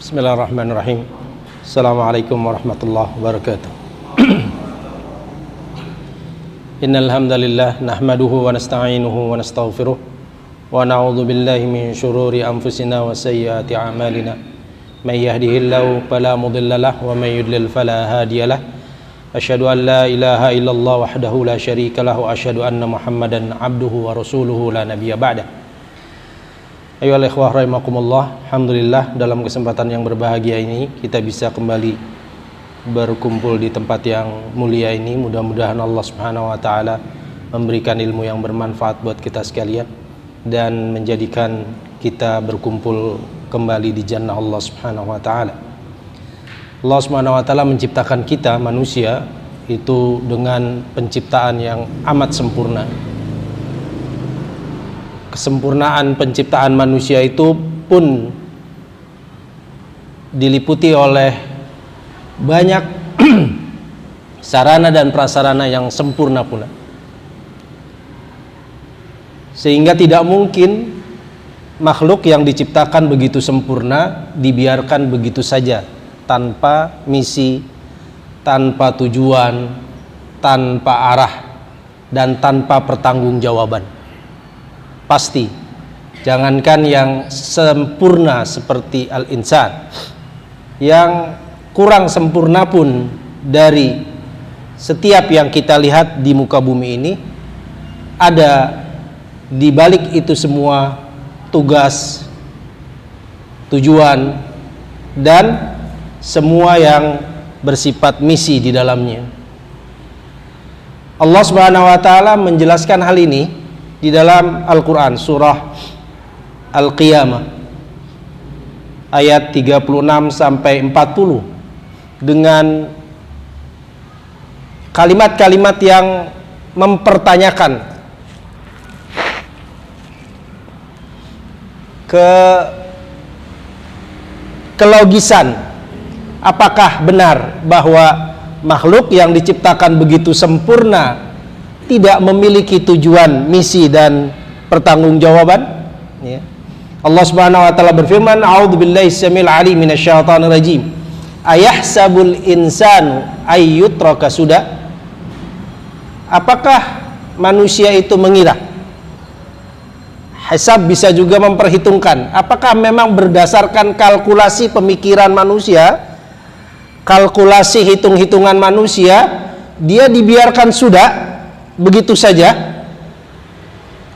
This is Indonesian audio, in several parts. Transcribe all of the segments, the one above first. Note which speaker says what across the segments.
Speaker 1: Bismillahirrahmanirrahim. Assalamualaikum warahmatullahi wabarakatuh. Innal hamdalillah nahmaduhu wa nasta'inuhu wa nastaghfiruh wa na'udzu billahi min syururi anfusina wa sayyiati a'malina. May yahdihillahu fala mudhillalah wa may yudlil fala hadiyalah. Asyhadu an la ilaha illallah wahdahu la syarika lah wa asyhadu anna Muhammadan abduhu wa rasuluhu la nabiyya ba'da. Ayolah ikhwah rahimakumullah, alhamdulillah dalam kesempatan yang berbahagia ini kita bisa kembali berkumpul di tempat yang mulia ini. Mudah-mudahan Allah Subhanahu wa taala memberikan ilmu yang bermanfaat buat kita sekalian dan menjadikan kita berkumpul kembali di jannah Allah Subhanahu wa taala. Allah Subhanahu wa taala menciptakan kita manusia itu dengan penciptaan yang amat sempurna. Kesempurnaan penciptaan manusia itu pun diliputi oleh banyak sarana dan prasarana yang sempurna pula, sehingga tidak mungkin makhluk yang diciptakan begitu sempurna dibiarkan begitu saja tanpa misi, tanpa tujuan, tanpa arah, dan tanpa pertanggungjawaban. Pasti, jangankan yang sempurna seperti al-insan, yang kurang sempurna pun dari setiap yang kita lihat di muka bumi ini, ada di balik itu semua tugas, tujuan, dan semua yang bersifat misi di dalamnya. Allah Subhanahu wa taala menjelaskan hal ini di dalam Al-Quran surah Al-Qiyamah ayat 36 sampai 40 dengan kalimat-kalimat yang mempertanyakan kelogisan apakah benar bahwa makhluk yang diciptakan begitu sempurna tidak memiliki tujuan, misi, dan pertanggungjawaban. Ya. Allah Subhanahu wa taala berfirman, "A'udzubillahi samil alim minasyaitonir rajim. Ayahsabul insanu ayyutraka suda?" Apakah manusia itu mengira? Hisab bisa juga memperhitungkan. Apakah memang berdasarkan kalkulasi pemikiran manusia, kalkulasi hitung-hitungan manusia, dia dibiarkan sudah begitu saja?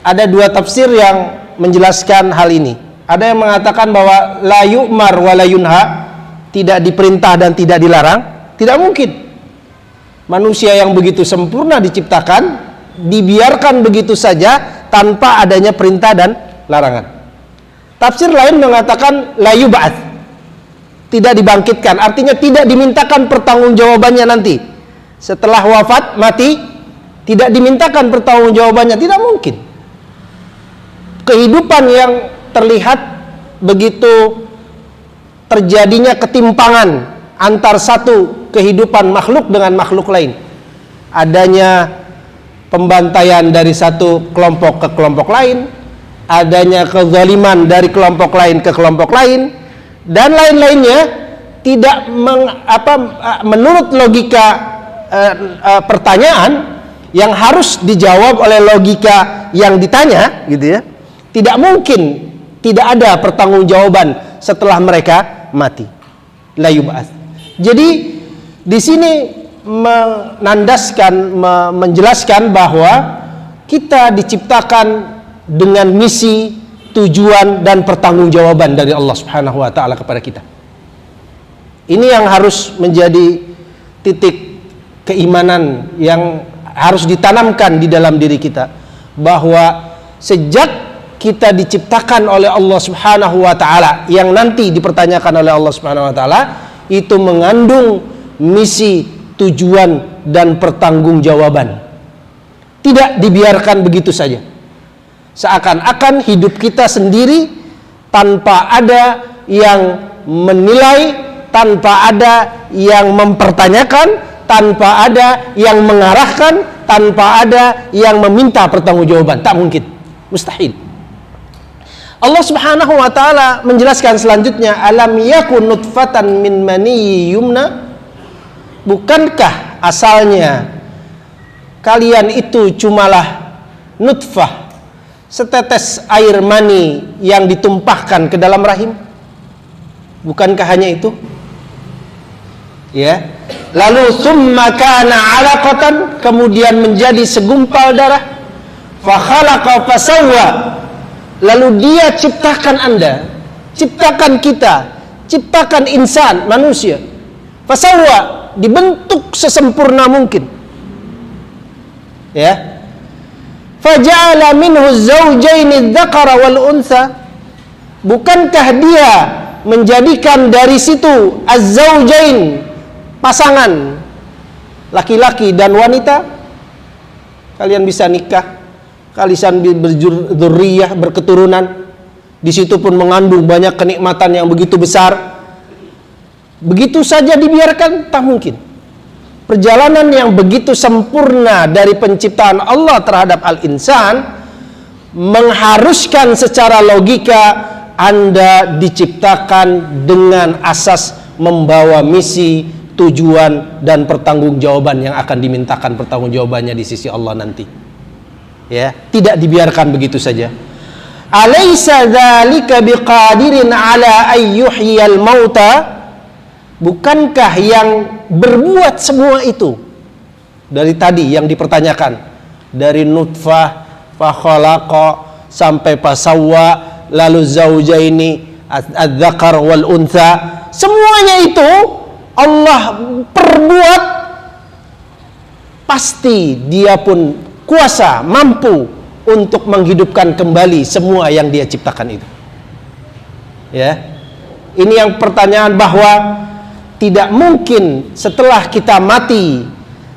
Speaker 1: Ada dua tafsir yang menjelaskan hal ini. Ada yang mengatakan bahwa la yu'mar wa la yunha, tidak diperintah dan tidak dilarang. Tidak mungkin manusia yang begitu sempurna diciptakan dibiarkan begitu saja tanpa adanya perintah dan larangan. Tafsir lain mengatakan la yub'ats, tidak dibangkitkan, artinya tidak dimintakan pertanggungjawabannya nanti setelah wafat, mati. Tidak dimintakan pertanggungjawabannya, tidak mungkin. Kehidupan yang terlihat begitu terjadinya ketimpangan antar satu kehidupan makhluk dengan makhluk lain. Adanya pembantaian dari satu kelompok ke kelompok lain, adanya kezaliman dari kelompok lain ke kelompok lain, dan lain-lainnya tidak menurut logika pertanyaan yang harus dijawab oleh logika yang ditanya, gitu ya. Tidak mungkin tidak ada pertanggungjawaban setelah mereka mati. La yub'ats. Jadi di sini menjelaskan bahwa kita diciptakan dengan misi, tujuan, dan pertanggungjawaban dari Allah Subhanahu wa taala kepada kita. Ini yang harus menjadi titik keimanan yang harus ditanamkan di dalam diri kita, bahwa sejak kita diciptakan oleh Allah Subhanahu wa taala, yang nanti dipertanyakan oleh Allah Subhanahu wa taala, itu mengandung misi, tujuan, dan pertanggungjawaban. Tidak dibiarkan begitu saja. Seakan-akan hidup kita sendiri tanpa ada yang menilai, tanpa ada yang mempertanyakan, tanpa ada yang mengarahkan, tanpa ada yang meminta pertanggungjawaban. Tak mungkin, mustahil. Allah Subhanahu wa taala menjelaskan selanjutnya, alam yakun nutfatan min maniyyi yumna, bukankah asalnya kalian itu cumalah nutfah, setetes air mani yang ditumpahkan ke dalam rahim? Bukankah hanya itu? Ya. Lalu summa kana 'alaqatan, kemudian menjadi segumpal darah, fa khalaqa fasawwa, lalu dia ciptakan Anda, ciptakan kita, ciptakan insan, manusia. Fasawwa, dibentuk sesempurna mungkin. Ya. Faja'ala minhu zawjaini dzakara wal untha, bukankah dia menjadikan dari situ az-zawjain, pasangan laki-laki dan wanita? Kalian bisa nikah, kalian berzuriyah, berketurunan, di situ pun mengandung banyak kenikmatan yang begitu besar. Begitu saja dibiarkan? Tak mungkin. Perjalanan yang begitu sempurna dari penciptaan Allah terhadap al-insan mengharuskan secara logika Anda diciptakan dengan asas membawa misi, tujuan, dan pertanggungjawaban yang akan dimintakan pertanggungjawabannya di sisi Allah nanti. Ya, tidak dibiarkan begitu saja. Alaysa dzalika biqadirin ala ayyuhyal mauta, bukankah yang berbuat semua itu dari tadi yang dipertanyakan, dari nutfah, fa khalaqa, sampai fasawwa, lalu zaujaini adzakar wal untha, semuanya itu Allah perbuat, pasti dia pun kuasa, mampu untuk menghidupkan kembali semua yang dia ciptakan itu. Ya, ini yang pertanyaan, bahwa tidak mungkin setelah kita mati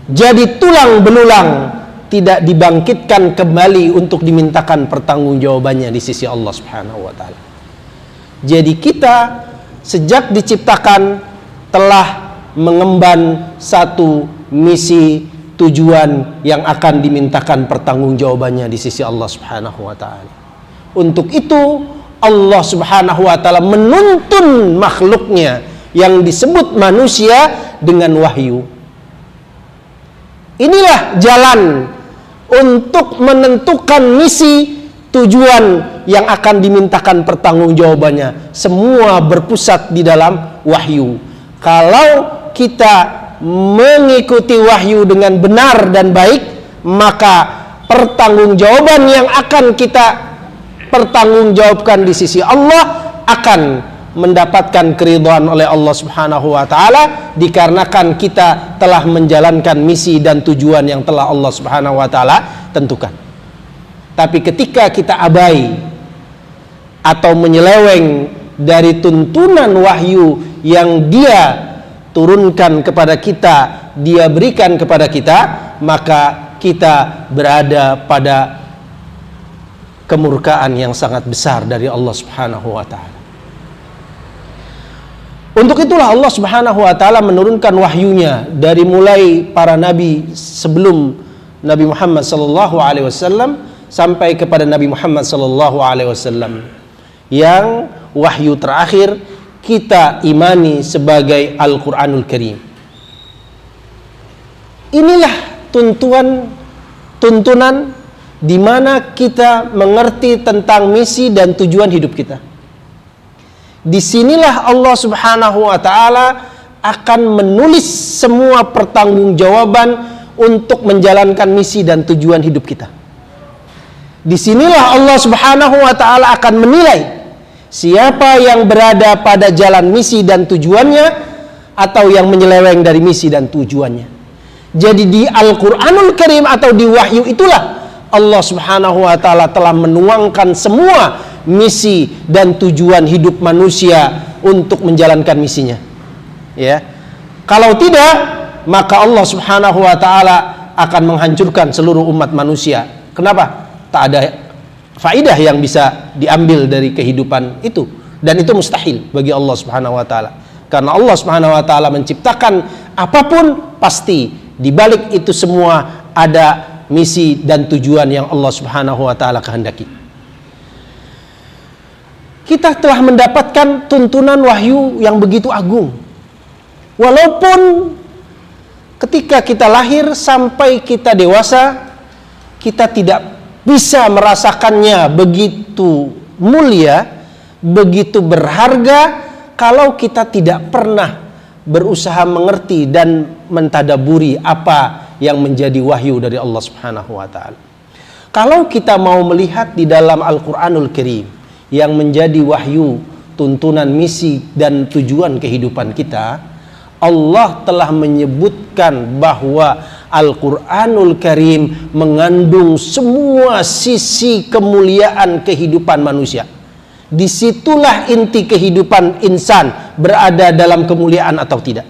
Speaker 1: jadi tulang belulang tidak dibangkitkan kembali untuk dimintakan pertanggungjawabannya di sisi Allah Subhanahu wa taala. Jadi kita sejak diciptakan telah mengemban satu misi, tujuan yang akan dimintakan pertanggungjawabannya di sisi Allah Subhanahu wa taala. Untuk itu Allah Subhanahu wa taala menuntun makhluknya yang disebut manusia dengan wahyu. Inilah jalan untuk menentukan misi, tujuan yang akan dimintakan pertanggungjawabannya. Semua berpusat di dalam wahyu. Kalau kita mengikuti wahyu dengan benar dan baik, maka pertanggungjawaban yang akan kita pertanggungjawabkan di sisi Allah akan mendapatkan keridhaan oleh Allah Subhanahu wa taala, dikarenakan kita telah menjalankan misi dan tujuan yang telah Allah Subhanahu wa taala tentukan. Tapi ketika kita abai atau menyeleweng dari tuntunan wahyu yang dia turunkan kepada kita, dia berikan kepada kita, maka kita berada pada kemurkaan yang sangat besar dari Allah Subhanahu wa taala. Untuk itulah Allah Subhanahu wa taala menurunkan wahyunya dari mulai para nabi sebelum Nabi Muhammad sallallahu alaihi wasallam sampai kepada Nabi Muhammad sallallahu alaihi wasallam, yang wahyu terakhir kita imani sebagai Al-Qur'anul Karim. Inilah tuntunan di mana kita mengerti tentang misi dan tujuan hidup kita. Disinilah Allah Subhanahu wa taala akan menulis semua pertanggungjawaban untuk menjalankan misi dan tujuan hidup kita. Disinilah Allah Subhanahu wa taala akan menilai siapa yang berada pada jalan misi dan tujuannya atau yang menyeleweng dari misi dan tujuannya. Jadi di Al-Qur'anul Karim atau di wahyu itulah Allah Subhanahu wa taala telah menuangkan semua misi dan tujuan hidup manusia untuk menjalankan misinya. Ya. Kalau tidak, maka Allah Subhanahu wa taala akan menghancurkan seluruh umat manusia. Kenapa? Tak ada faidah yang bisa diambil dari kehidupan itu, dan itu mustahil bagi Allah Subhanahu wa taala. Karena Allah Subhanahu wa taala menciptakan apapun, pasti di balik itu semua ada misi dan tujuan yang Allah Subhanahu wa taala kehendaki. kita telah mendapatkan tuntunan wahyu yang begitu agung. Walaupun ketika kita lahir sampai kita dewasa, kita tidak bisa merasakannya begitu mulia, begitu berharga, kalau kita tidak pernah berusaha mengerti dan mentadaburi apa yang menjadi wahyu dari Allah Subhanahu wa ta'ala. Kalau kita mau melihat di dalam Al-Quranul Karim yang menjadi wahyu, tuntunan, misi, dan tujuan kehidupan kita, Allah telah menyebutkan bahwa Al-Quranul Karim mengandung semua sisi kemuliaan kehidupan manusia. Disitulah inti kehidupan insan berada dalam kemuliaan atau tidak.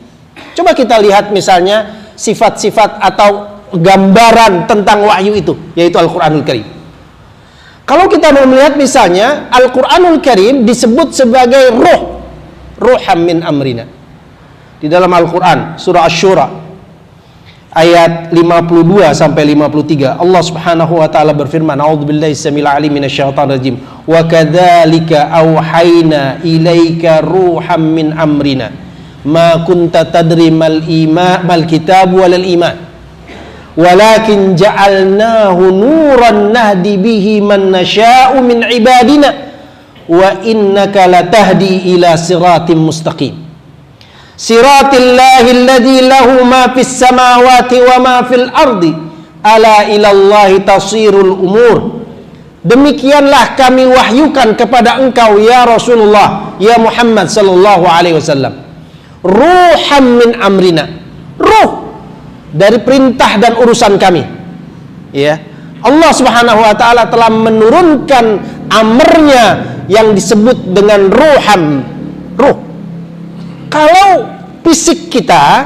Speaker 1: Coba kita lihat misalnya sifat-sifat atau gambaran tentang wahyu itu, yaitu Al-Quranul Karim. Kalau kita mau melihat misalnya Al-Quranul Karim disebut sebagai ruham min amrina. Di dalam Al-Quran surah Asy-Syura ayat 52 sampai 53, Allah Subhanahu wa taala berfirman, a'udzubillahi samil alim minasyaitonir rajim, wa kadzalika auhayna ilaika ruham min amrina ma kunta tadri mal kitab wal iman walakin ja'alnahu nuran nahdi bihi man nasha'u min ibadina wa innaka latahdi ila siratim mustaqim siratillahi alladhi lahu ma fis samawati wa ma fil ardi ala ilallahi tasirul umur. Demikianlah kami wahyukan kepada engkau ya Rasulullah, ya Muhammad sallallahu alaihi wasallam, ruham min amrina, ruh dari perintah dan urusan kami. Ya, Allah Subhanahu wa taala telah menurunkan amrnya yang disebut dengan ruham, ruh. Kalau fisik kita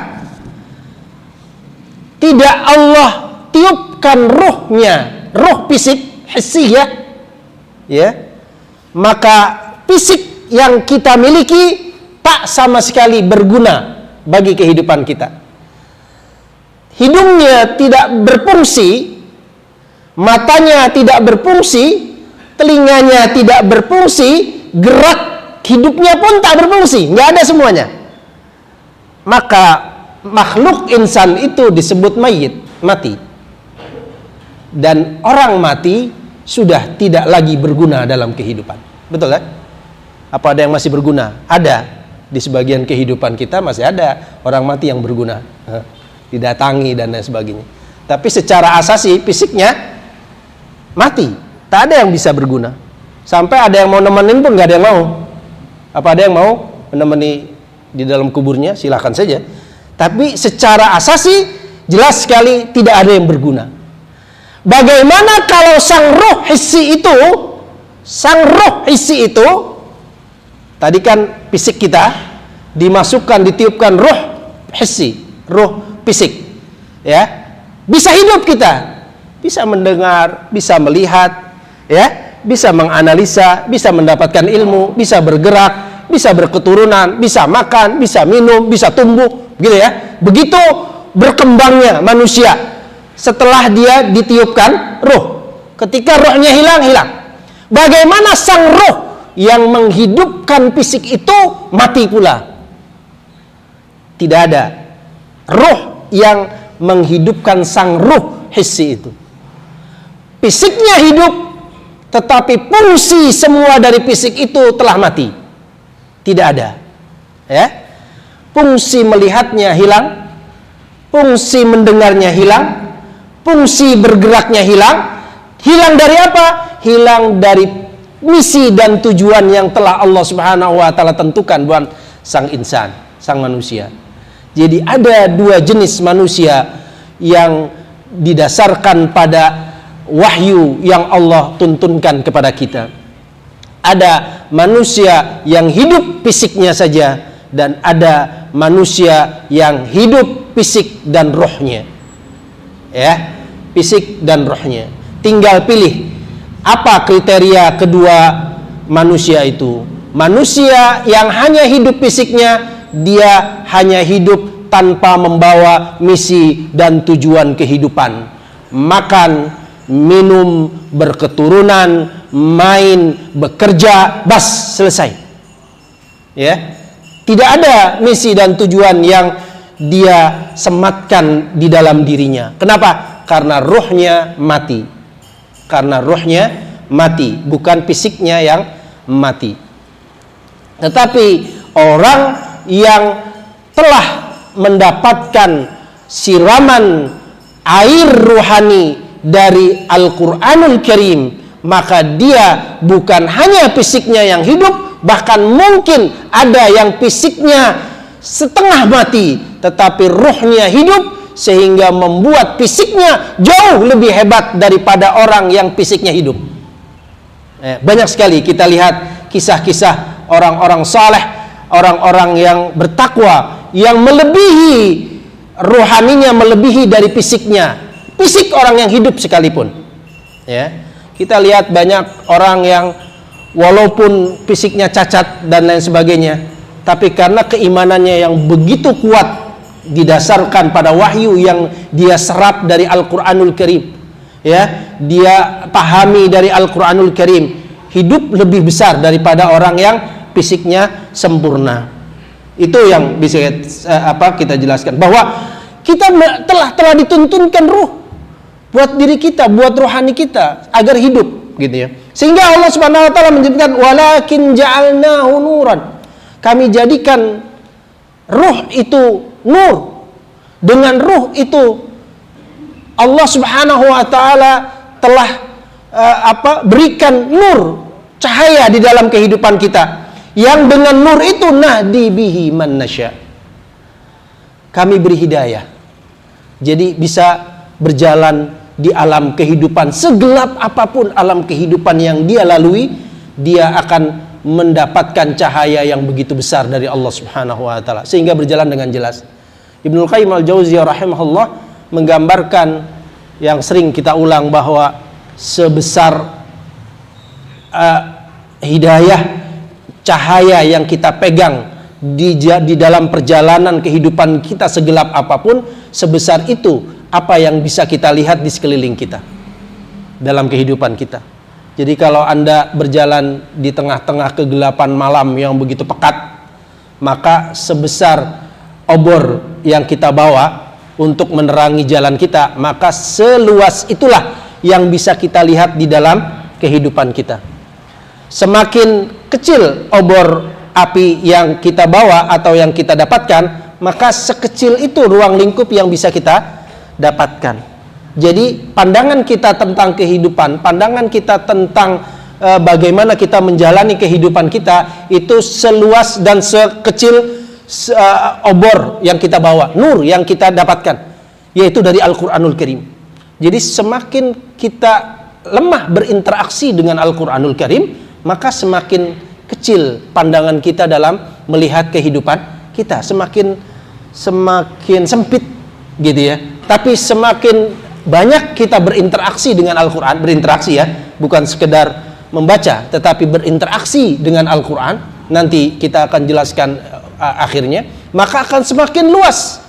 Speaker 1: tidak Allah tiupkan ruhnya, ruh fisik hissiyah, ya, maka fisik yang kita miliki tak sama sekali berguna bagi kehidupan kita. Hidungnya tidak berfungsi, matanya tidak berfungsi, telinganya tidak berfungsi, gerak hidupnya pun tak berfungsi, nggak ada semuanya. Maka makhluk insan itu disebut mayit, mati. Dan orang mati sudah tidak lagi berguna dalam kehidupan. Betul kan? Apa ada yang masih berguna? Ada. Di sebagian kehidupan kita masih ada orang mati yang berguna, didatangi dan lain sebagainya. Tapi secara asasi fisiknya mati, tak ada yang bisa berguna. Sampai ada yang mau nemenin pun nggak ada yang mau. Apa ada yang mau menemani di dalam kuburnya? Silahkan saja. Tapi secara asasi jelas sekali tidak ada yang berguna. Bagaimana kalau sang ruh hissi itu, tadi kan fisik kita dimasukkan, ditiupkan ruh hissi, ruh fisik, ya, bisa hidup kita, bisa mendengar, bisa melihat, ya, bisa menganalisa, bisa mendapatkan ilmu, bisa bergerak, bisa berketurunan, bisa makan, bisa minum, bisa tumbuh, gitu ya. Begitu berkembangnya manusia setelah dia ditiupkan ruh. Ketika ruhnya hilang. Bagaimana sang ruh yang menghidupkan fisik itu mati pula? Tidak ada ruh yang menghidupkan sang ruh hissi itu. Fisiknya hidup, tetapi fungsi semua dari fisik itu telah mati. Tidak ada, ya. Fungsi melihatnya hilang, fungsi mendengarnya hilang, fungsi bergeraknya hilang. Hilang dari apa? Hilang dari misi dan tujuan yang telah Allah Subhanahu wa taala tentukan buat sang insan, sang manusia. Jadi ada dua jenis manusia yang didasarkan pada wahyu yang Allah tuntunkan kepada kita. Ada manusia yang hidup fisiknya saja, dan ada manusia yang hidup fisik dan rohnya. Ya, fisik dan rohnya. Tinggal pilih apa kriteria kedua manusia itu. Manusia yang hanya hidup fisiknya, dia hanya hidup tanpa membawa misi dan tujuan kehidupan. Makan, minum, berketurunan, main, bekerja, bas, selesai. Ya. Tidak ada misi dan tujuan yang dia sematkan di dalam dirinya. Kenapa? Karena ruhnya mati. Karena ruhnya mati, bukan fisiknya yang mati. Tetapi orang yang telah mendapatkan siraman air ruhani dari Al-Quranul Karim, maka dia bukan hanya fisiknya yang hidup, bahkan mungkin ada yang fisiknya setengah mati, tetapi ruhnya hidup, sehingga membuat fisiknya jauh lebih hebat daripada orang yang fisiknya hidup. Banyak sekali kita lihat kisah-kisah orang-orang saleh, orang-orang yang bertakwa, yang melebihi ruhaninya, melebihi dari fisiknya, fisik orang yang hidup sekalipun. Ya, kita lihat banyak orang yang walaupun fisiknya cacat dan lain sebagainya, tapi karena keimanannya yang begitu kuat, didasarkan pada wahyu yang dia serap dari Al-Quranul Karim, ya, dia pahami dari Al-Quranul Karim, hidup lebih besar daripada orang yang fisiknya sempurna. Itu yang bisa kita jelaskan, bahwa kita telah dituntunkan ruh buat diri kita, buat rohani kita agar hidup, gitu ya. Sehingga Allah Subhanahu wa taala menyebutkan walakin ja'alnahu nuran. Kami jadikan ruh itu nur. Dengan ruh itu Allah Subhanahu wa taala telah berikan nur, cahaya di dalam kehidupan kita. Yang dengan nur itu nahdi bihi man nasya. Kami beri hidayah. Jadi bisa berjalan di alam kehidupan, segelap apapun alam kehidupan yang dia lalui, dia akan mendapatkan cahaya yang begitu besar dari Allah Subhanahu wa taala, sehingga berjalan dengan jelas. Ibnul Qayyim al-Jauziyah rahimahullah menggambarkan yang sering kita ulang, bahwa sebesar hidayah, cahaya yang kita pegang di dalam perjalanan kehidupan kita, segelap apapun, sebesar itu apa yang bisa kita lihat di sekeliling kita dalam kehidupan kita. Jadi kalau Anda berjalan di tengah-tengah kegelapan malam yang begitu pekat, maka sebesar obor yang kita bawa untuk menerangi jalan kita, maka seluas itulah yang bisa kita lihat di dalam kehidupan kita. Semakin kecil obor api yang kita bawa atau yang kita dapatkan, maka sekecil itu ruang lingkup yang bisa kita dapatkan. Jadi pandangan kita tentang kehidupan, pandangan kita tentang bagaimana kita menjalani kehidupan kita, itu seluas dan sekecil obor yang kita bawa, nur yang kita dapatkan, yaitu dari Al-Quranul Karim. Jadi semakin kita lemah berinteraksi dengan Al-Quranul Karim, maka semakin kecil pandangan kita dalam melihat kehidupan kita, semakin sempit, gitu ya. Tapi semakin banyak kita berinteraksi dengan Al-Quran, berinteraksi ya, bukan sekedar membaca, tetapi berinteraksi dengan Al-Quran, nanti kita akan jelaskan akhirnya, maka akan semakin luas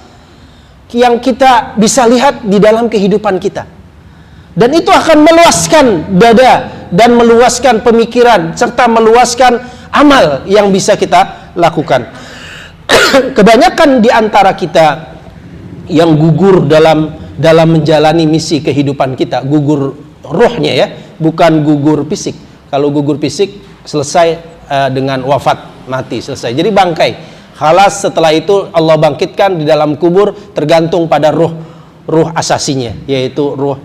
Speaker 1: yang kita bisa lihat di dalam kehidupan kita. Dan itu akan meluaskan dada dan meluaskan pemikiran, serta meluaskan amal yang bisa kita lakukan. Kebanyakan di antara kita yang gugur dalam menjalani misi kehidupan kita, gugur rohnya ya, bukan gugur fisik. Kalau gugur fisik selesai dengan wafat, mati, selesai. Jadi bangkai. Khalas, setelah itu Allah bangkitkan di dalam kubur, tergantung pada ruh asasinya, yaitu ruh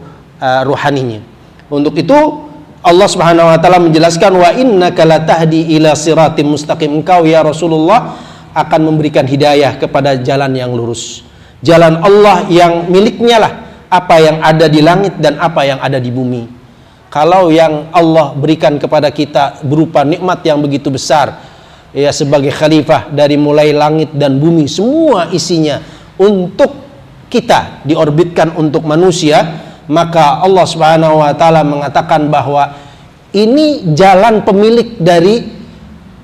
Speaker 1: ruhaninya. Untuk itu Allah Subhanahu wa taala menjelaskan, wa innaka latahdi ila siratim mustaqim. Engkau ya Rasulullah akan memberikan hidayah kepada jalan yang lurus. Jalan Allah yang miliknya lah apa yang ada di langit dan apa yang ada di bumi. Kalau yang Allah berikan kepada kita berupa nikmat yang begitu besar, ya, sebagai khalifah dari mulai langit dan bumi, semua isinya untuk kita, diorbitkan untuk manusia, maka Allah Subhanahu wa taala mengatakan bahwa ini jalan pemilik dari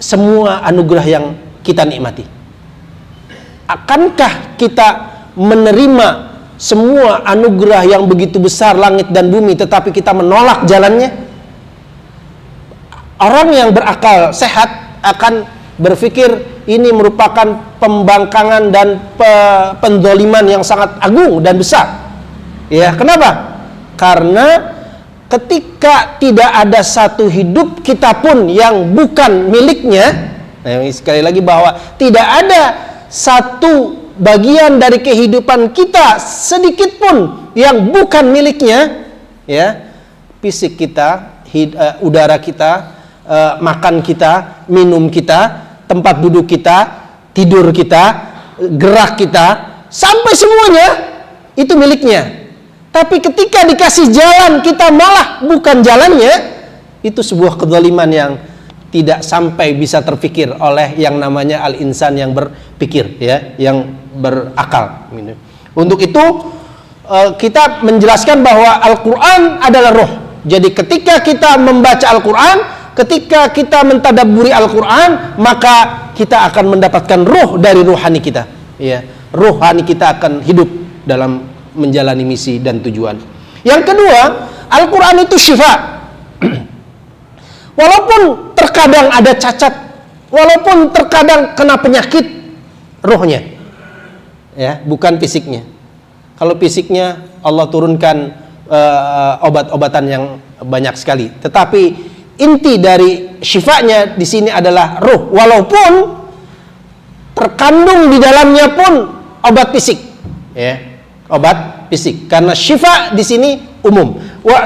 Speaker 1: semua anugerah yang kita nikmati. Akankah kita menerima semua anugerah yang begitu besar langit dan bumi, tetapi kita menolak jalannya? orang yang berakal sehat akan berpikir ini merupakan pembangkangan dan penzaliman yang sangat agung dan besar. Ya, kenapa? Karena ketika tidak ada satu hidup kita pun yang bukan miliknya, sekali lagi bahwa tidak ada satu bagian dari kehidupan kita sedikit pun yang bukan miliknya, ya, fisik kita, udara kita, makan kita, minum kita, tempat duduk kita, tidur kita, gerak kita, sampai semuanya itu miliknya. Tapi ketika dikasih jalan kita malah bukan jalannya, itu sebuah kezaliman yang tidak sampai bisa terpikir oleh yang namanya al-insan yang berpikir, ya, yang berakal. Untuk itu kita menjelaskan bahwa Al-Quran adalah roh. Jadi ketika kita membaca Al-Quran, ketika kita mentadabburi Al-Quran, maka kita akan mendapatkan roh dari rohani kita, ya. Rohani kita akan hidup dalam menjalani misi dan tujuan. Yang kedua, Al-Quran itu syifa. Walaupun terkadang ada cacat, walaupun terkadang kena penyakit, rohnya, ya, bukan fisiknya. Kalau fisiknya Allah turunkan obat-obatan yang banyak sekali, tetapi inti dari syifanya di sini adalah roh, walaupun terkandung di dalamnya pun obat fisik, ya, obat fisik. Karena syifa di sini umum.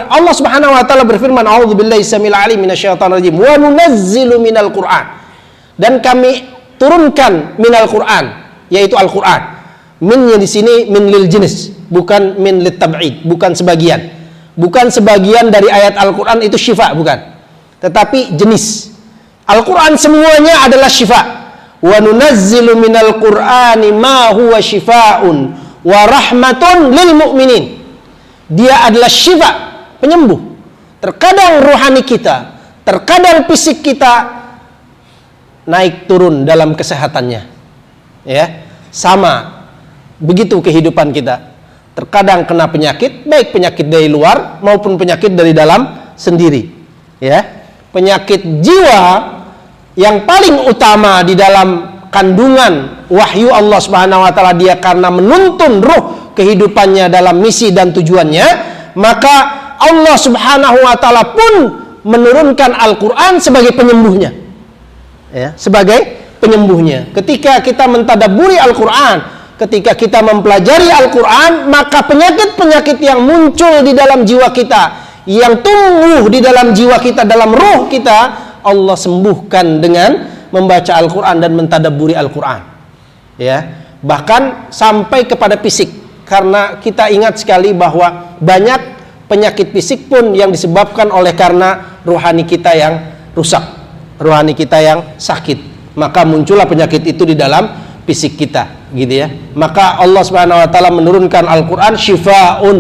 Speaker 1: Allah Subhanahu wa taala berfirman, "A'udzubillahi samil alim minasyaitonir rajim. Wa nunazzilu minal Qur'an." Dan kami turunkan minal Qur'an, yaitu Al-Qur'an. Minnya di sini min lil jenis, bukan min lit tab'id, bukan sebagian. Bukan sebagian dari ayat Al-Qur'an itu syifa, bukan. Tetapi jenis. Al-Qur'an semuanya adalah syifa. Wa nunazzilu minal Qur'ani ma huwa syifaa'un wa rahmatun lil mu'minin. Dia adalah syifa, penyembuh. Terkadang rohani kita, terkadang fisik kita naik turun dalam kesehatannya, ya, sama begitu kehidupan kita. Terkadang kena penyakit, baik penyakit dari luar maupun penyakit dari dalam sendiri, ya. Penyakit jiwa yang paling utama di dalam kandungan wahyu Allah Subhanahu wa taala, dia karena menuntun ruh kehidupannya dalam misi dan tujuannya, maka Allah Subhanahu wa taala pun menurunkan Al-Qur'an sebagai penyembuhnya, ya, sebagai penyembuhnya. Ketika kita mentadabburi Al-Qur'an, ketika kita mempelajari Al-Qur'an, maka penyakit-penyakit yang muncul di dalam jiwa kita, yang tumbuh di dalam jiwa kita, dalam ruh kita, Allah sembuhkan dengan membaca Al-Quran dan mentadabburi Al-Quran, ya. Bahkan sampai kepada fisik, karena kita ingat sekali bahwa banyak penyakit fisik pun yang disebabkan oleh karena rohani kita yang rusak, rohani kita yang sakit, maka muncullah penyakit itu di dalam fisik kita, gitu ya. Maka Allah Subhanahu wa taala menurunkan Al-Quran syifaa'un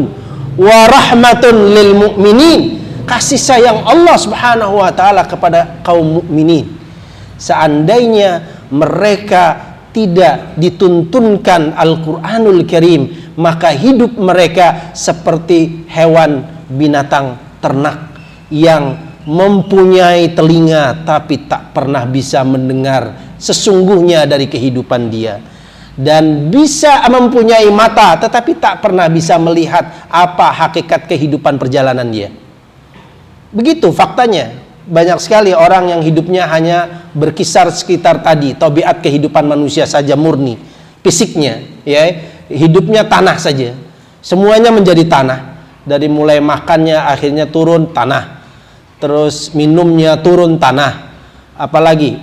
Speaker 1: wa rahmatun lil mu'minin, kasih sayang Allah Subhanahu wa taala kepada kaum mukminin. Seandainya mereka tidak dituntunkan Al-Quranul Karim, maka hidup mereka seperti hewan binatang ternak yang mempunyai telinga tapi tak pernah bisa mendengar sesungguhnya dari kehidupan dia, dan bisa mempunyai mata tetapi tak pernah bisa melihat apa hakikat kehidupan perjalanan dia. Begitu faktanya. Banyak sekali orang yang hidupnya hanya berkisar sekitar tadi, tabiat kehidupan manusia saja murni, fisiknya, ya, hidupnya tanah saja, semuanya menjadi tanah. Dari mulai makannya akhirnya turun tanah, terus minumnya turun tanah, apalagi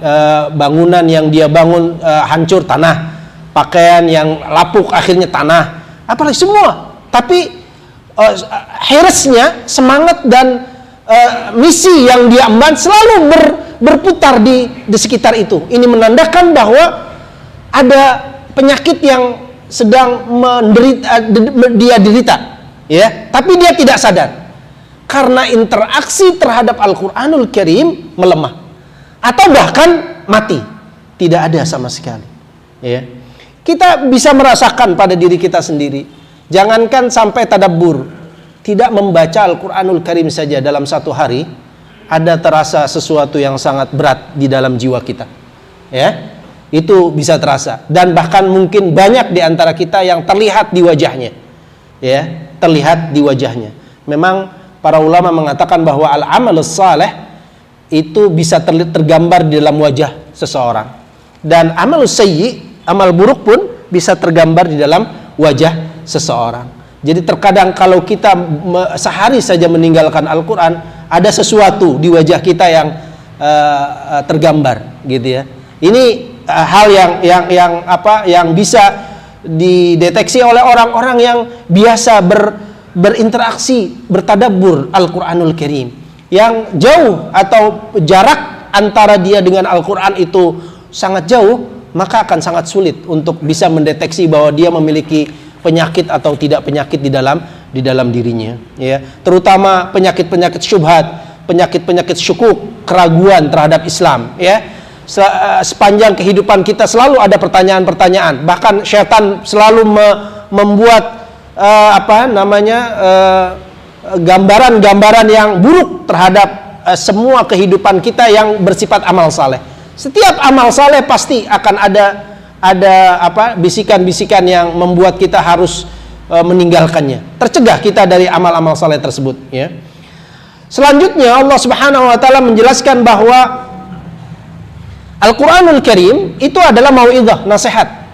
Speaker 1: bangunan yang dia bangun hancur tanah, pakaian yang lapuk akhirnya tanah, apalagi semua. Tapi harusnya semangat dan misi yang dia emban selalu berputar di sekitar itu. Ini menandakan bahwa ada penyakit yang sedang dia derita, ya, tapi dia tidak sadar karena interaksi terhadap Al-Quranul Karim melemah atau bahkan mati, tidak ada sama sekali, ya. Kita bisa merasakan pada diri kita sendiri. Jangankan sampai tadabbur, tidak membaca Al-Quranul Karim saja dalam satu hari, ada terasa sesuatu yang sangat berat di dalam jiwa kita. Ya, itu bisa terasa, dan bahkan mungkin banyak di antara kita yang terlihat di wajahnya. Ya, terlihat di wajahnya. Memang para ulama mengatakan bahwa al-amalus saleh itu bisa tergambar di dalam wajah seseorang, dan amalus sayyi, amal buruk pun bisa tergambar di dalam wajah seseorang. Jadi terkadang kalau kita sehari saja meninggalkan Al-Quran, ada sesuatu di wajah kita yang tergambar, gitu ya. Ini hal yang bisa dideteksi oleh orang-orang yang biasa berinteraksi, bertadabbur Al-Quranul Karim. Yang jauh atau jarak antara dia dengan Al-Quran itu sangat jauh, maka akan sangat sulit untuk bisa mendeteksi bahwa dia memiliki penyakit atau tidak penyakit di dalam dirinya, ya. Terutama penyakit-penyakit syubhat, penyakit-penyakit syukuk, keraguan terhadap Islam, ya. Sepanjang kehidupan kita selalu ada pertanyaan-pertanyaan. Bahkan syaitan selalu membuat gambaran-gambaran yang buruk terhadap semua kehidupan kita yang bersifat amal saleh. Setiap amal saleh pasti akan ada bisikan-bisikan yang membuat kita harus meninggalkannya. Tercegah kita dari amal-amal saleh tersebut, ya. Selanjutnya Allah Subhanahu wa taala menjelaskan bahwa Al-Qur'anul Karim itu adalah mau'izah, nasihat.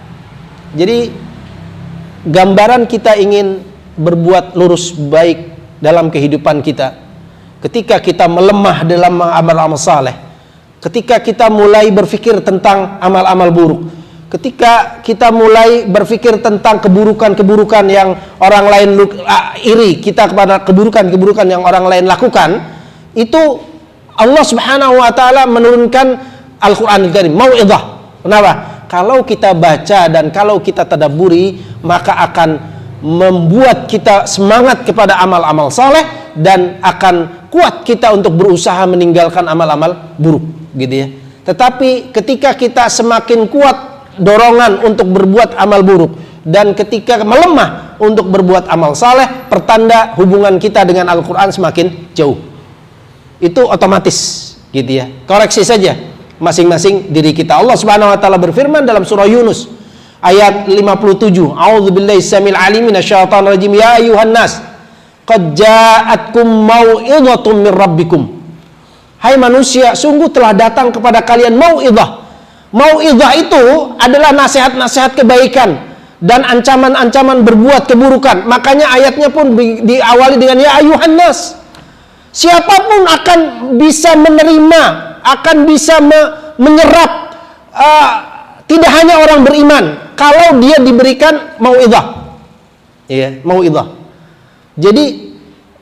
Speaker 1: Jadi gambaran kita ingin berbuat lurus baik dalam kehidupan kita. Ketika kita melemah dalam amal-amal saleh, ketika kita mulai berpikir tentang amal-amal buruk, ketika kita mulai berpikir tentang keburukan-keburukan yang orang lain iri kita kepada keburukan-keburukan yang orang lain lakukan, itu Allah Subhanahu wa taala menurunkan Al-Qur'anul Karim, mau'izah. Kenapa? Kalau kita baca dan kalau kita tadabburi, maka akan membuat kita semangat kepada amal-amal saleh dan akan kuat kita untuk berusaha meninggalkan amal-amal buruk, gitu ya. Tetapi ketika kita semakin kuat dorongan untuk berbuat amal buruk dan ketika melemah untuk berbuat amal saleh, pertanda hubungan kita dengan Al-Quran semakin jauh. Itu otomatis, gitu ya. Koreksi saja masing-masing diri kita. Allah Subhanahu wa taala berfirman dalam surah Yunus ayat 57, A'udzubillahi samil alim minasyaitonir rajim, ya ayuhan nas qad ja'atkum mau'izatun min rabbikum. Hai manusia, sungguh telah datang kepada kalian mau'izah. Mau'izah itu adalah nasihat-nasihat kebaikan dan ancaman-ancaman berbuat keburukan. Makanya ayatnya pun diawali dengan ya ayuhan nas. Siapapun akan bisa menerima, akan bisa menyerap, tidak hanya orang beriman, kalau dia diberikan mau'izah. Ya, mau'izah. Jadi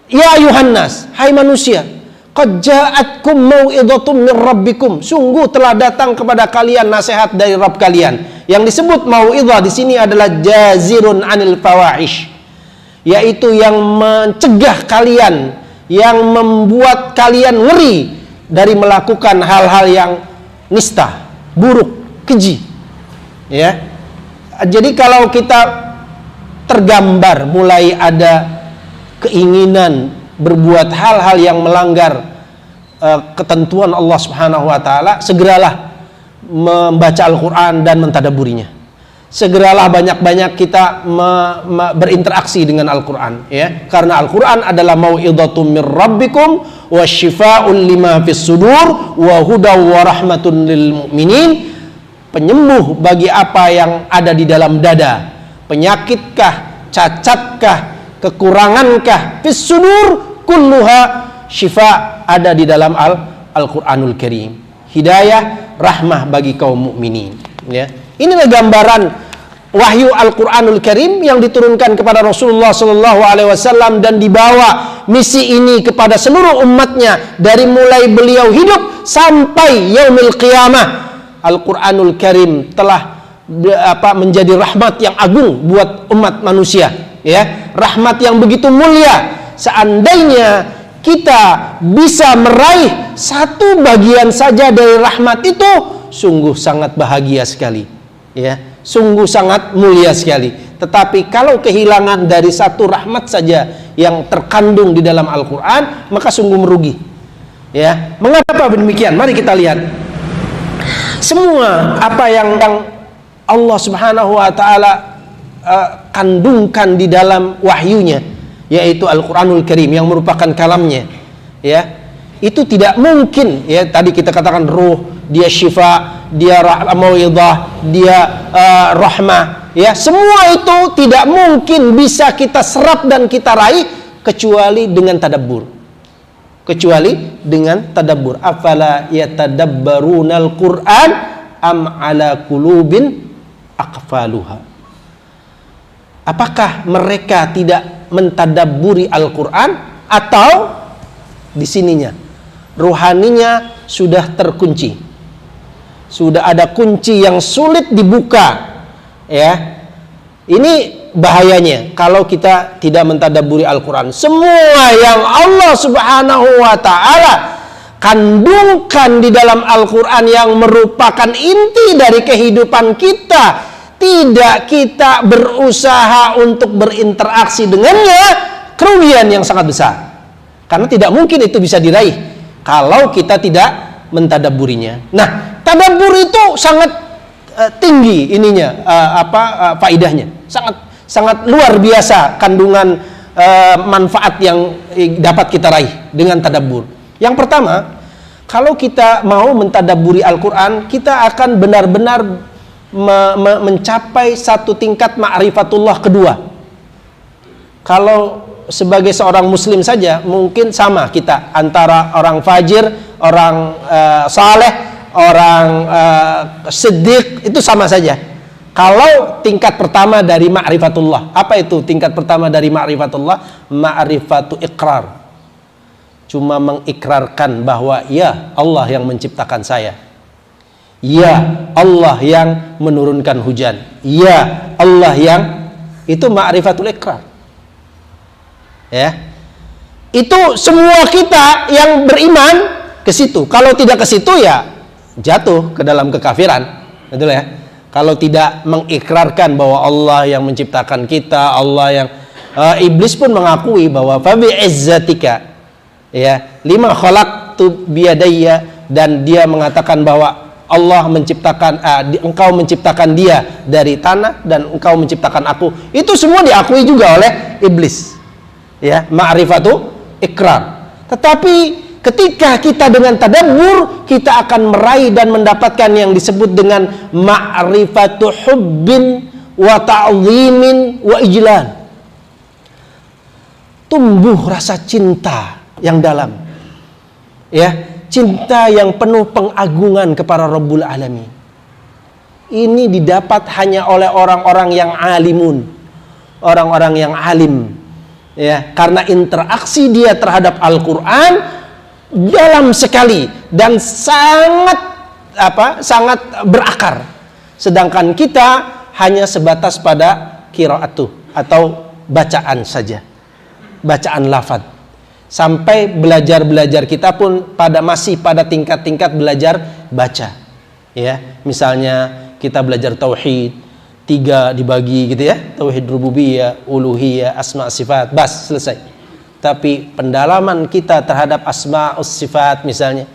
Speaker 1: ya ayuhan nas, hai manusia, qad ja'atkum mau'izatun min rabbikum. Sungguh telah datang kepada kalian nasihat dari Rabb kalian. Yang disebut mau'izah di sini adalah jazirun anil fawahish, yaitu yang mencegah kalian, yang membuat kalian ngeri dari melakukan hal-hal yang nista, buruk, keji. Ya. Jadi kalau kita tergambar mulai ada keinginan berbuat hal-hal yang melanggar ketentuan Allah Subhanahu wa taala, segeralah membaca Al-Qur'an dan mentadabburinya. Segeralah banyak-banyak kita berinteraksi dengan Al-Qur'an, ya. Karena Al-Qur'an adalah mau'izatun mir rabbikum wasyifa'un lima fis sudur wa hudaw wa rahmatun lil mu'minin. Penyembuh bagi apa yang ada di dalam dada. Penyakitkah, cacatkah, kekurangangkah, fis sudur kulluha syifa, ada di dalam Al-Qur'anul Karim. Hidayah, rahmah bagi kaum mukminin, ya. Inilah gambaran wahyu Al-Qur'anul Karim yang diturunkan kepada Rasulullah SAW dan dibawa misi ini kepada seluruh umatnya dari mulai beliau hidup sampai yaumil qiyamah. Al-Qur'anul Karim telah menjadi rahmat yang agung buat umat manusia, ya. Rahmat yang begitu mulia. Seandainya kita bisa meraih satu bagian saja dari rahmat itu, sungguh sangat bahagia sekali, ya. Sungguh sangat mulia sekali. Tetapi kalau kehilangan dari satu rahmat saja yang terkandung di dalam Al-Quran, maka sungguh merugi, Ya, mengapa demikian? Mari kita lihat. Semua apa yang Allah Subhanahu wa taala kandungkan di dalam wahyunya, yaitu Al-Qur'anul Karim yang merupakan kalamnya, ya. Itu tidak mungkin, ya, tadi kita katakan ruh, dia syifa, dia mau'izah, dia rahmah, ya. Semua itu tidak mungkin bisa kita serap dan kita raih kecuali dengan tadabbur. Afala yatadabbarunal Qur'an am ala qulubin aqfaluha. Apakah mereka tidak mentadabburi Al-Qur'an, atau di sininya rohaninya sudah terkunci, sudah ada kunci yang sulit dibuka, ya. Ini bahayanya kalau kita tidak mentadabburi Al-Quran. Semua yang Allah Subhanahu wa ta'ala kandungkan di dalam Al-Quran yang merupakan inti dari kehidupan kita, tidak kita berusaha untuk berinteraksi dengannya, kerugian yang sangat besar. Karena tidak mungkin itu bisa diraih kalau kita tidak mentadabburinya. Nah, tadabbur itu sangat tinggi ininya, faidahnya sangat luar biasa kandungan manfaat yang dapat kita raih dengan tadabbur. Yang pertama, kalau kita mau mentadabburi Al-Quran, kita akan benar-benar mencapai satu tingkat ma'rifatullah kedua. Kalau sebagai seorang muslim saja mungkin sama kita antara orang fajir, orang saleh, orang siddiq, itu sama saja. Kalau tingkat pertama dari ma'rifatullah, apa itu tingkat pertama dari ma'rifatullah? Ma'rifatu iqrar. Cuma mengikrarkan bahwa ya Allah yang menciptakan saya, ya Allah yang menurunkan hujan, ya Allah yang, itu ma'rifatul iqrar, ya. Itu semua kita yang beriman ke situ. Kalau tidak ke situ, ya jatuh ke dalam kekafiran, betul ya. Kalau tidak mengikrarkan bahwa Allah yang menciptakan kita, Allah yang iblis pun mengakui bahwa fabi izzatika, ya, lima khalaqtu biyadayya, dan dia mengatakan bahwa Allah menciptakan, engkau menciptakan dia dari tanah dan engkau menciptakan aku. Itu semua diakui juga oleh iblis, ya, ma'rifatu ikrar. Tetapi ketika kita dengan tadabbur, kita akan meraih dan mendapatkan yang disebut dengan ma'rifatu hubbin wa ta'zimin wa ijlal. Tumbuh rasa cinta yang dalam, ya, cinta yang penuh pengagungan kepada Rabbul Alamin. Ini didapat hanya oleh orang-orang yang alimun, orang-orang yang alim, ya, karena interaksi dia terhadap Al-Quran dalam sekali dan sangat sangat berakar. Sedangkan kita hanya sebatas pada qiraatu atau bacaan saja, bacaan lafaz. Sampai belajar kita pun masih pada tingkat-tingkat belajar baca, ya. Misalnya kita belajar tauhid, 3 dibagi gitu ya, tauhid rububiyah, uluhiyah, asma sifat, bas, selesai. Tapi pendalaman kita terhadap asma'us sifat misalnya,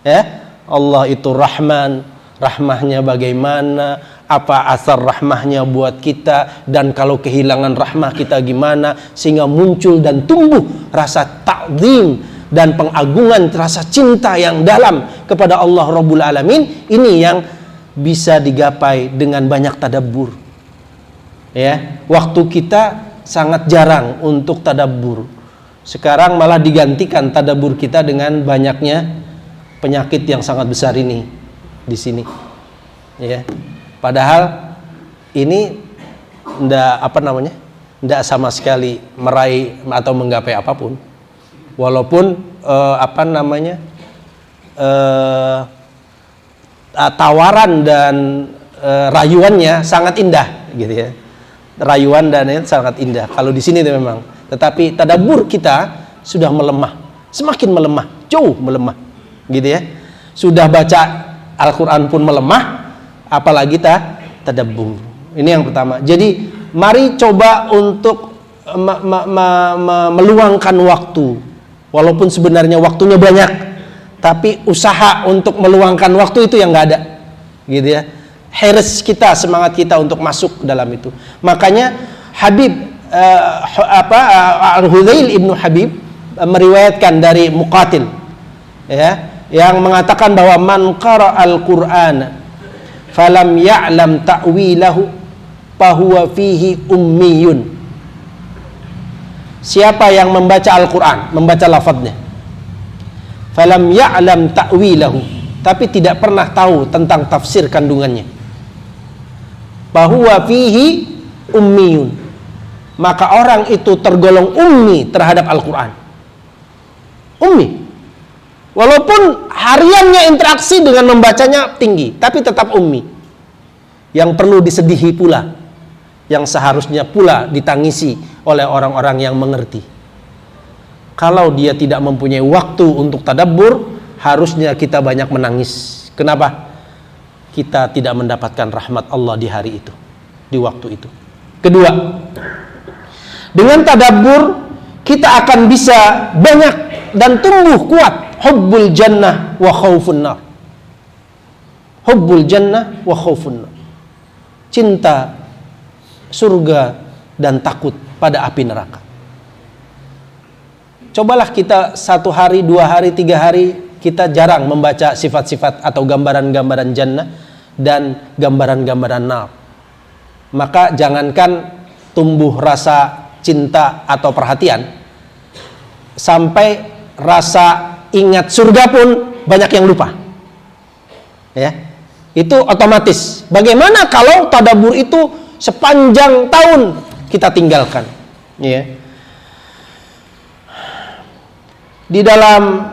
Speaker 1: ya, Allah itu Rahman, rahmahnya bagaimana, apa asar rahmahnya buat kita, dan kalau kehilangan rahmah kita gimana, sehingga muncul dan tumbuh rasa ta'zim dan pengagungan, rasa cinta yang dalam kepada Allah Rabbul Alamin. Ini yang bisa digapai dengan banyak tadabbur, ya. Waktu kita sangat jarang untuk tadabbur. Sekarang malah digantikan tadabbur kita dengan banyaknya penyakit yang sangat besar ini di sini, ya. Padahal ini ndak sama sekali meraih atau menggapai apapun. Walaupun tawaran dan rayuannya sangat indah, gitu ya. Rayuan dan itu sangat indah kalau di sini itu memang. Tetapi tadabbur kita sudah melemah, semakin melemah, jauh melemah, gitu ya. Sudah baca Al-Quran pun melemah, apalagi tadabbur. Ini yang pertama. Jadi mari coba untuk meluangkan waktu, walaupun sebenarnya waktunya banyak, tapi usaha untuk meluangkan waktu itu yang nggak ada, gitu ya. Hirs kita, semangat kita untuk masuk dalam itu. Makanya Habib Al-Hudzail ibnu Habib meriwayatkan dari Muqatil, ya, yang mengatakan bahwa man qara'al Qur'ana falam ya'lam ta'wilahu fahuwa fihi ummiyun. Siapa yang membaca Al-Qur'an, membaca lafadznya, falam ya'lam ta'wilahu, tapi tidak pernah tahu tentang tafsir kandungannya, fahuwa fihi ummiyun, maka orang itu tergolong ummi terhadap Al-Qur'an. Ummi. Walaupun hariannya interaksi dengan membacanya tinggi, tapi tetap ummi. Yang perlu disedihi pula, yang seharusnya pula ditangisi oleh orang-orang yang mengerti. Kalau dia tidak mempunyai waktu untuk tadabbur, harusnya kita banyak menangis. Kenapa? Kita tidak mendapatkan rahmat Allah di hari itu, di waktu itu. Kedua, dengan tadabbur kita akan bisa banyak dan tumbuh kuat hubbul jannah wa khaufun nar. Hubbul jannah wa khaufun nar. Cinta surga dan takut pada api neraka. Cobalah kita 1 hari, 2 hari, 3 hari kita jarang membaca sifat-sifat atau gambaran-gambaran jannah dan gambaran-gambaran nar. Maka jangankan tumbuh rasa cinta atau perhatian, sampai rasa ingat surga pun banyak yang lupa, ya. Itu otomatis. Bagaimana kalau tadabbur itu sepanjang tahun kita tinggalkan, ya. Di dalam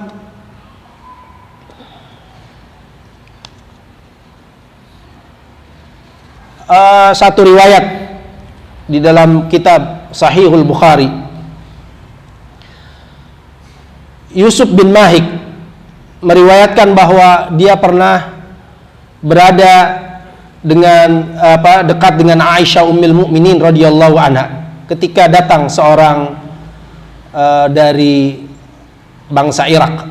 Speaker 1: satu riwayat di dalam kitab Sahihul Bukhari, Yusuf bin Mahik meriwayatkan bahwa dia pernah berada dengan dekat dengan Aisyah Ummul Mukminin radhiyallahu anha ketika datang seorang dari bangsa Irak.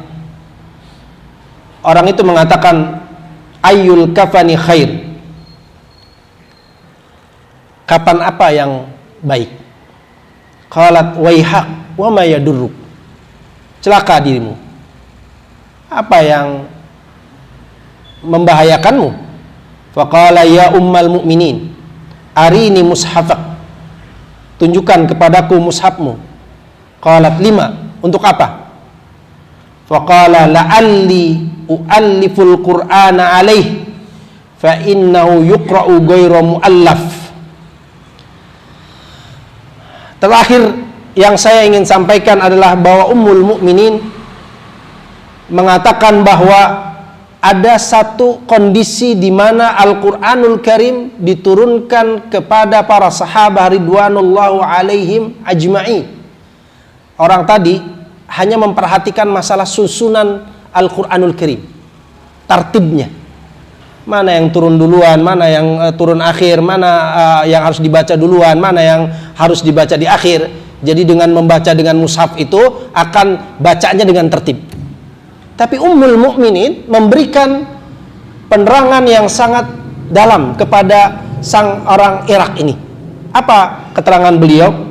Speaker 1: Orang itu mengatakan, ayyul kafani khair, kapan apa yang baik? Qalat waihak wa ma yadurruk, celaka dirimu, apa yang membahayakanmu? Faqala ya ummal mu'minin arini mushafak, tunjukkan kepadaku mushafmu. Qalat lima, untuk apa? Faqala la'alli u'alliful qur'ana alaih fa innahu yuqra'u ghairu mu'allaf. Terakhir yang saya ingin sampaikan adalah bahwa Ummul Mukminin mengatakan bahwa ada satu kondisi di mana Al-Qur'anul Karim diturunkan kepada para sahabat ridwanullahu alaihim ajma'in. Orang tadi hanya memperhatikan masalah susunan Al-Qur'anul Karim, tartibnya. Mana yang turun duluan, mana yang turun akhir, mana yang harus dibaca duluan, mana yang harus dibaca di akhir. Jadi dengan membaca dengan mushaf itu akan bacanya dengan tertib. Tapi Ummul Mukminin memberikan penerangan yang sangat dalam kepada sang orang Irak ini. Apa keterangan beliau?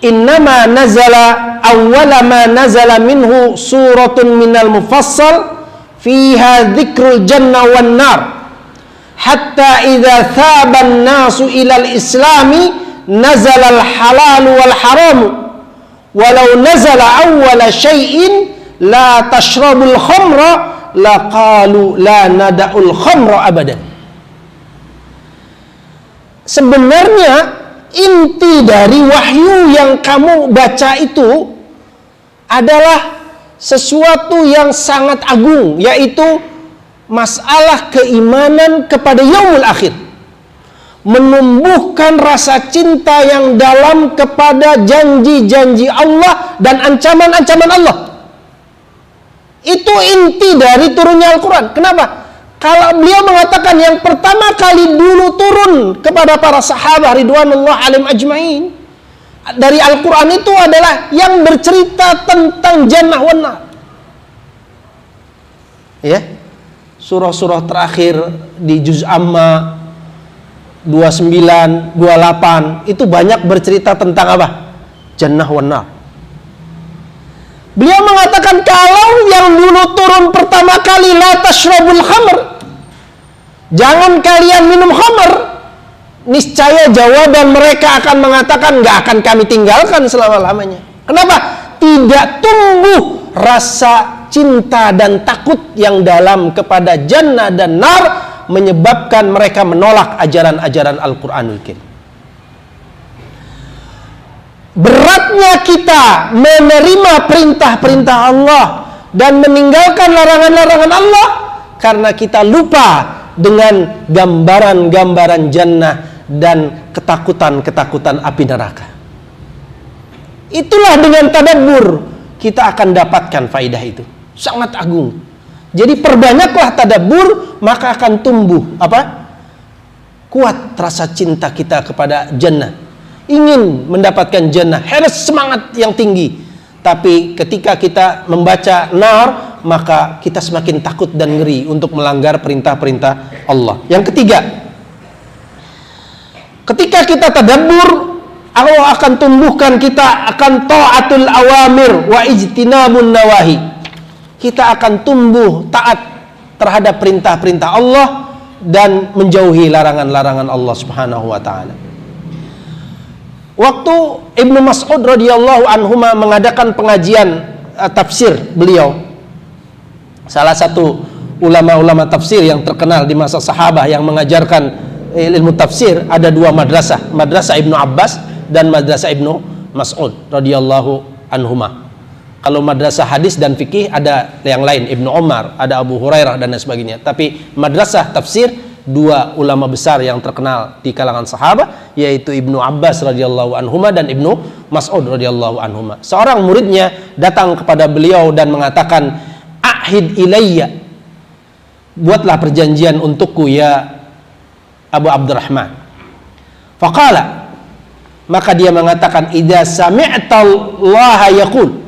Speaker 1: Innama nazala awwala ma nazala minhu suratun minal mufassal fiha dzikrul jannah wan nar hatta idza thaba an-nasu ilal islami nazala al-halal wal haram walau nazala awwala syai'in la tashrabul khamra la qalu la nada'ul khamra abadan. Sebenarnya inti dari wahyu yang kamu baca itu adalah sesuatu yang sangat agung, yaitu masalah keimanan kepada yaumul akhir, menumbuhkan rasa cinta yang dalam kepada janji-janji Allah dan ancaman-ancaman Allah. Itu inti dari turunnya Al-Quran. Kenapa? Kalau beliau mengatakan yang pertama kali dulu turun kepada para sahabat ridwanullah alaihim ajma'in dari Al-Quran itu adalah yang bercerita tentang jannah wan nar. Ya, surah-surah terakhir di juz amma 29, 28 itu banyak bercerita tentang apa? Jannah wan nar. Beliau mengatakan kalau yang dulu turun pertama kali la tashrabul khamr, jangan kalian minum khamr, niscaya jawaban mereka akan mengatakan nggak akan kami tinggalkan selama-lamanya. Kenapa? Tidak tumbuh rasa cinta dan takut yang dalam kepada jannah dan nar, menyebabkan mereka menolak ajaran-ajaran Al-Quranul Karim. Beratnya kita menerima perintah-perintah Allah dan meninggalkan larangan-larangan Allah karena kita lupa dengan gambaran-gambaran jannah dan ketakutan-ketakutan api neraka. Itulah dengan tadabbur kita akan dapatkan faidah itu. Sangat agung. Jadi perbanyaklah tadabbur, maka akan tumbuh apa? Kuat rasa cinta kita kepada jannah. Ingin mendapatkan jannah, harus semangat yang tinggi. Tapi ketika kita membaca nar, maka kita semakin takut dan ngeri untuk melanggar perintah-perintah Allah. Yang ketiga, ketika kita tadabbur, Allah akan tumbuhkan kita akan ta'atul awamir wa ijtinabun nawahi. Kita akan tumbuh taat terhadap perintah-perintah Allah dan menjauhi larangan-larangan Allah Subhanahu wa taala. Waktu Ibnu Mas'ud radhiyallahu anhuma mengadakan pengajian tafsir beliau, salah satu ulama-ulama tafsir yang terkenal di masa sahabah yang mengajarkan ilmu tafsir, ada dua madrasah, madrasah Ibnu Abbas dan madrasah Ibnu Mas'ud radhiyallahu anhuma. Kalau madrasah hadis dan fikih ada yang lain, Ibnu Umar, ada Abu Hurairah dan lain sebagainya. Tapi madrasah tafsir, dua ulama besar yang terkenal di kalangan sahabat, yaitu Ibnu Abbas radhiyallahu anhuma dan Ibnu Mas'ud radhiyallahu anhuma. Seorang muridnya datang kepada beliau dan mengatakan, "Ahid ilayya." Buatlah perjanjian untukku ya Abu Abdurrahman. Faqala, maka dia mengatakan, "Idza sami'ta Allah yaqul."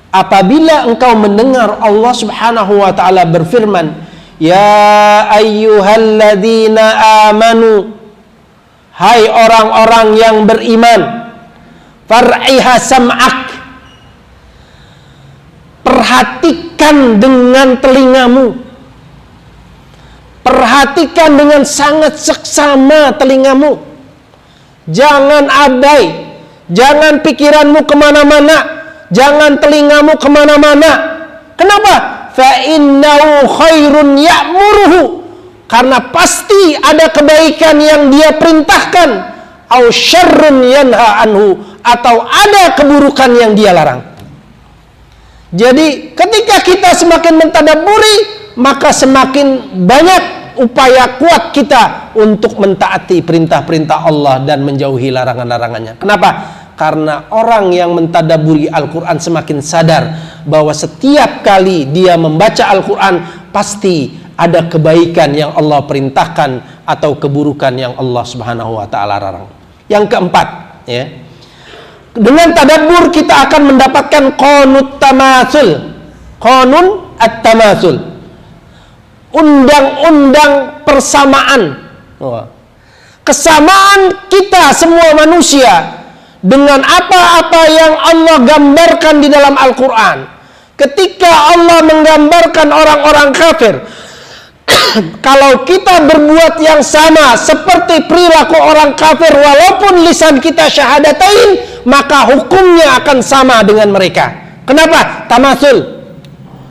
Speaker 1: Apabila engkau mendengar Allah Subhanahu wa taala berfirman, "Ya ayyuhalladzina amanu," hai orang-orang yang beriman, "far'iha sam'ak." Perhatikan dengan telingamu. Perhatikan dengan sangat seksama telingamu. Jangan abai. Jangan pikiranmu kemana-mana. Jangan telingamu kemana-mana. Kenapa? Fa innahu khairun ya'muruhu. Karena pasti ada kebaikan yang dia perintahkan. Au syarrun yanha anhu. Atau ada keburukan yang dia larang. Jadi ketika kita semakin mentadabburi, maka semakin banyak upaya kuat kita untuk mentaati perintah-perintah Allah dan menjauhi larangan-larangannya. Kenapa? Karena orang yang mentadabburi Al-Quran semakin sadar bahwa setiap kali dia membaca Al-Quran pasti ada kebaikan yang Allah perintahkan atau keburukan yang Allah Subhanahu wa taala larang. Yang keempat, ya. Dengan tadabbur kita akan mendapatkan qanut tamasul. Qanun at-tamasul. Undang-undang persamaan. Kesamaan kita semua manusia dengan apa-apa yang Allah gambarkan di dalam Al-Quran. Ketika Allah menggambarkan orang-orang kafir, kalau kita berbuat yang sama seperti perilaku orang kafir walaupun lisan kita syahadatain, maka hukumnya akan sama dengan mereka. Kenapa? Tamasul.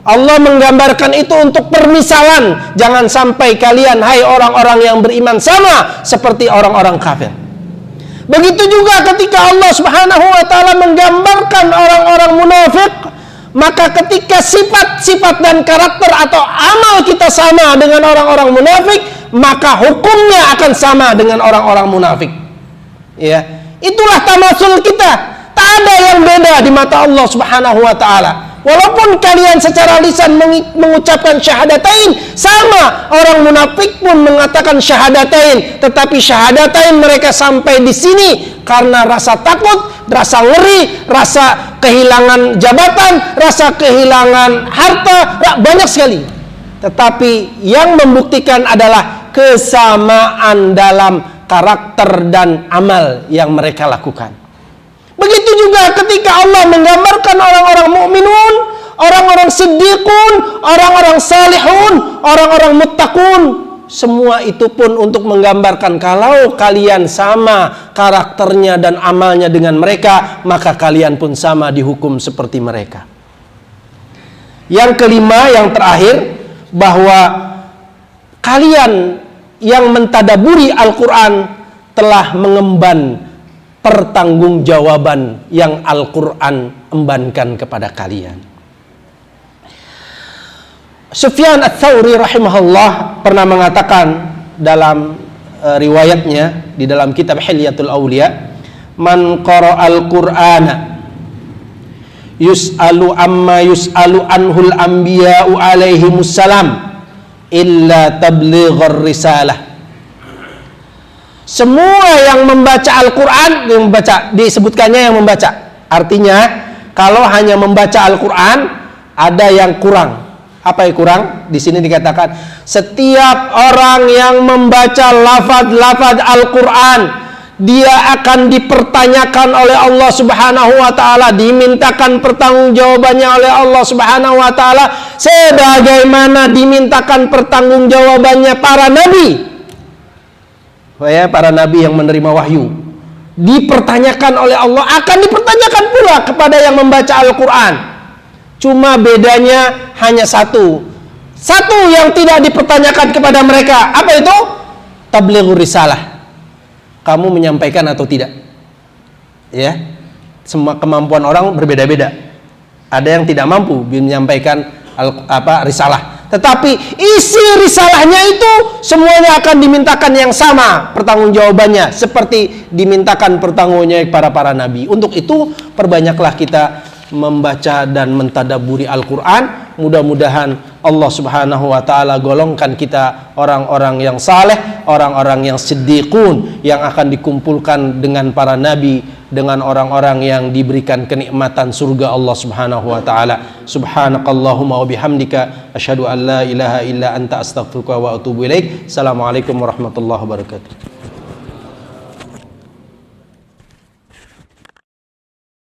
Speaker 1: Allah menggambarkan itu untuk permisalan. Jangan sampai kalian, hai orang-orang yang beriman, sama seperti orang-orang kafir. Begitu juga ketika Allah Subhanahu wa taala menggambarkan orang-orang munafik, maka ketika sifat-sifat dan karakter atau amal kita sama dengan orang-orang munafik, maka hukumnya akan sama dengan orang-orang munafik. Ya, itulah tamasul kita. Tak ada yang beda di mata Allah Subhanahu wa taala. Walaupun kalian secara lisan mengucapkan syahadatain, sama orang munafik pun mengatakan syahadatain, tetapi syahadatain mereka sampai di sini karena rasa takut, rasa ngeri, rasa kehilangan jabatan, rasa kehilangan harta, banyak sekali. Tetapi yang membuktikan adalah kesamaan dalam karakter dan amal yang mereka lakukan. Begitu juga ketika Allah menggambarkan orang-orang mukminun, orang-orang siddiqun, orang-orang salihun, orang-orang muttaqun. Semua itu pun untuk menggambarkan kalau kalian sama karakternya dan amalnya dengan mereka, maka kalian pun sama dihukum seperti mereka. Yang kelima, yang terakhir, bahwa kalian yang mentadaburi Al-Quran telah mengemban pertanggungjawaban yang Al-Quran embankan kepada kalian. Sufyan Ats-Tsauri rahimahullah pernah mengatakan dalam riwayatnya di dalam kitab Hilyatul Auliya, man qara'al Qur'ana yus'alu amma yus'alu anhul anbiya'u alaihimus salam illa tablighar risalah. Semua yang membaca Al-Quran, yang membaca, disebutkannya yang membaca. Artinya, kalau hanya membaca Al-Quran, ada yang kurang. Apa yang kurang? Di sini dikatakan, setiap orang yang membaca lafaz-lafaz Al-Quran, dia akan dipertanyakan oleh Allah Subhanahu wa Ta'ala, dimintakan pertanggungjawabannya oleh Allah Subhanahu wa Ta'ala, sebagaimana dimintakan pertanggungjawabannya para nabi. Ya, para nabi yang menerima wahyu dipertanyakan oleh Allah, akan dipertanyakan pula kepada yang membaca Al-Quran. Cuma bedanya hanya satu yang tidak dipertanyakan kepada mereka. Apa itu? Tablighur risalah. Kamu menyampaikan atau tidak? Ya, semua kemampuan orang berbeda-beda. Ada yang tidak mampu menyampaikan risalah. Tetapi isi risalahnya itu semuanya akan dimintakan yang sama pertanggungjawabannya, seperti dimintakan pertanggungjawabannya para nabi. Untuk itu perbanyaklah kita membaca dan mentadaburi Al-Quran. Mudah-mudahan Allah Subhanahu wa Ta'ala golongkan kita orang-orang yang saleh, orang-orang yang siddiqun, yang akan dikumpulkan dengan para nabi, dengan orang-orang yang diberikan kenikmatan surga Allah Subhanahu wa Ta'ala. Subhanakallahumma wa bihamdika asyhadu an la ilaha illa anta astaghfiruka wa atubu ilaik. Assalamualaikum warahmatullahi wabarakatuh.